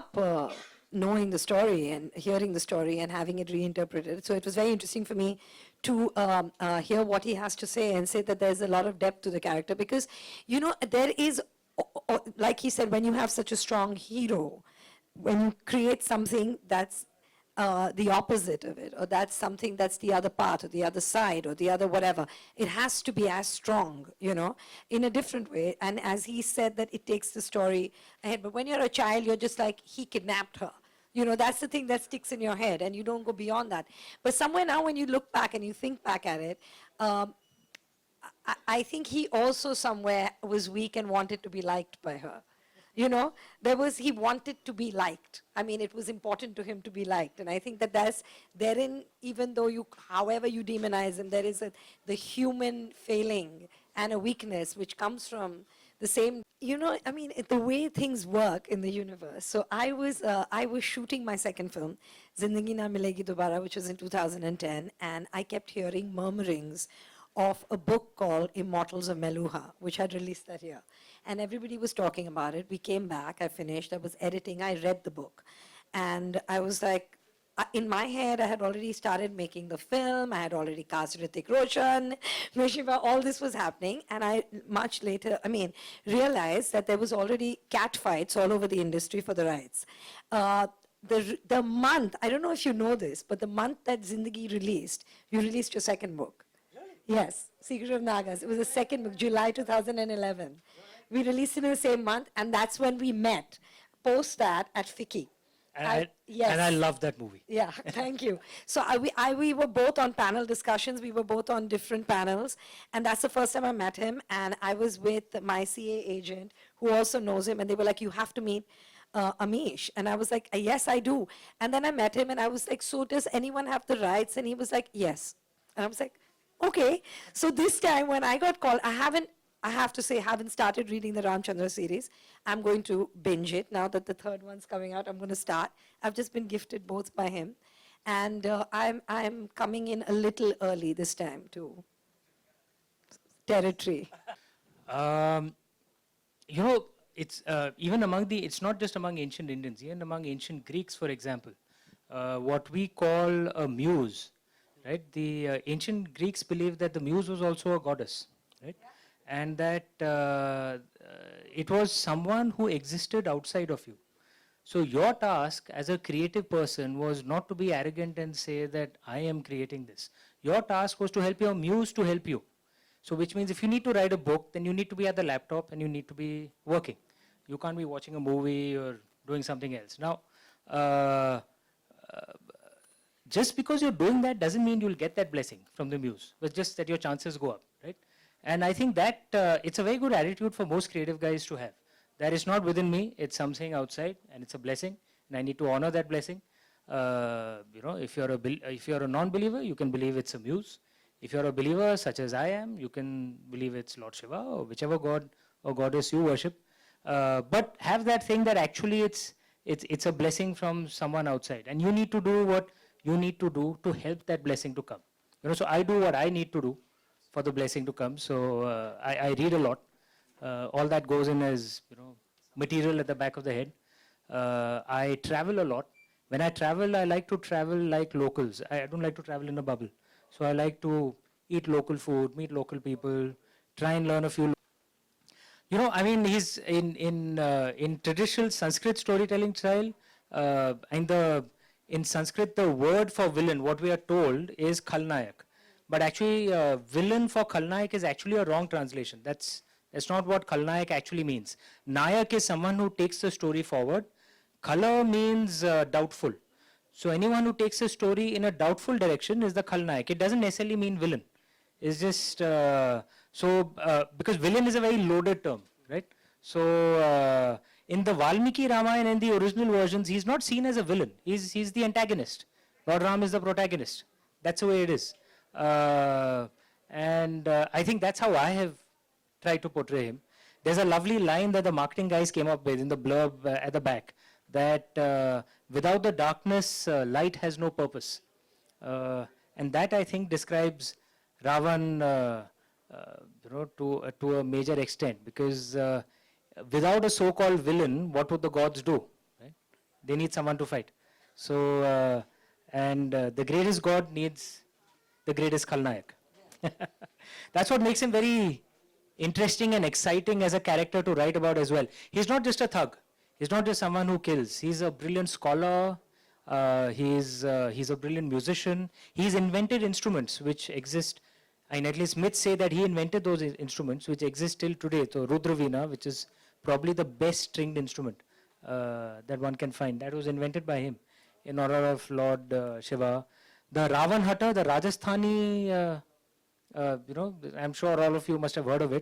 up knowing the story and hearing the story and having it reinterpreted. So it was very interesting for me to hear what he has to say and say that there's a lot of depth to the character because, you know, there is, like he said, when you have such a strong hero, when you create something that's the opposite of it, or that's something that's the other part, or the other side, or the other whatever. It has to be as strong, you know, in a different way. And as he said, that it takes the story ahead. But when you're a child, you're just like, he kidnapped her. You know, that's the thing that sticks in your head, and you don't go beyond that. But somewhere now, when you look back and you think back at it, I think he also somewhere was weak and wanted to be liked by her. You know, he wanted to be liked. I mean, it was important to him to be liked. And I think that that's therein, even though however you demonize him, there is the human failing and a weakness which comes from the same, you know, I mean, the way things work in the universe. So I was shooting my second film, Zindagi Na Milegi Dobara, which was in 2010, and I kept hearing murmurings of a book called Immortals of Meluha, which had released that year. And everybody was talking about it. We came back, I finished, I was editing, I read the book. And I was like, in my head, I had already started making the film, I had already cast Hrithik Roshan, Mishiva, all this was happening. And I, much later, realized that there was already cat fights all over the industry for the rights. The month, I don't know if you know this, but the month that Zindagi released, you released your second book. Yes, Secret of Nagas. It was the second book, July 2011. We released it in the same month, and that's when we met. Post that at FICCI. Yes. And I love that movie. Yeah, thank you. So we were both on panel discussions. We were both on different panels. And that's the first time I met him. And I was with my CA agent, who also knows him. And they were like, you have to meet Amish. And I was like, yes, I do. And then I met him, and I was like, so does anyone have the rights? And he was like, yes. And I was like, okay. So this time when I got called, I have to say, haven't started reading the Ramchandra series. I'm going to binge it. Now that the third one's coming out, I'm going to start. I've just been gifted both by him. And I'm coming in a little early this time to territory. You know, it's even it's not just among ancient Indians, even among ancient Greeks, for example, what we call a muse. Right, the ancient Greeks believed that the muse was also a goddess, right, and that it was someone who existed outside of you. So your task as a creative person was not to be arrogant and say that I am creating this. Your task was to help your muse to help you. So which means if you need to write a book, then you need to be at the laptop and you need to be working. You can't be watching a movie or doing something else. Now, just because you're doing that doesn't mean you'll get that blessing from the muse, but just that your chances go up, right? And I think that it's a very good attitude for most creative guys to have. That is not within me, it's something outside, and it's a blessing, and I need to honor that blessing. You know, if you're a non-believer, you can believe it's a muse. If you're a believer, such as I am, you can believe it's Lord Shiva or whichever god or goddess you worship. But have that thing that actually it's a blessing from someone outside, and you need to do what you need to do to help that blessing to come. You know, so I do what I need to do for the blessing to come. So I read a lot. All that goes in as, you know, material at the back of the head. I travel a lot. When I travel, I like to travel like locals. I don't like to travel in a bubble. So I like to eat local food, meet local people, try and learn a few. You know, I mean, he's in traditional Sanskrit storytelling style. In Sanskrit, the word for villain, what we are told, is Khalnayak. But actually, villain for Khalnayak is actually a wrong translation. That's not what Khalnayak actually means. Nayak is someone who takes the story forward. Khala means doubtful. So anyone who takes a story in a doubtful direction is the Khalnayak. It doesn't necessarily mean villain. It's just, because villain is a very loaded term, right? So in the Valmiki Ramayana and the original versions, he's not seen as a villain. He's the antagonist. Lord Ram is the protagonist. That's the way it is. And I think that's how I have tried to portray him. There's a lovely line that the marketing guys came up with in the blurb at the back, that without the darkness, light has no purpose. And that, I think, describes Raavan to a major extent, because without a so-called villain, what would the gods do? Right? They need someone to fight. So, the greatest god needs the greatest Khalnayak. That's what makes him very interesting and exciting as a character to write about as well. He's not just a thug. He's not just someone who kills. He's a brilliant scholar. He's a brilliant musician. He's invented instruments which exist. And at least myths say that he invented those instruments which exist till today. So Rudravina, which is probably the best stringed instrument that one can find, that was invented by him in honor of Lord Shiva. The Raavan Hatta, the Rajasthani, I'm sure all of you must have heard of it.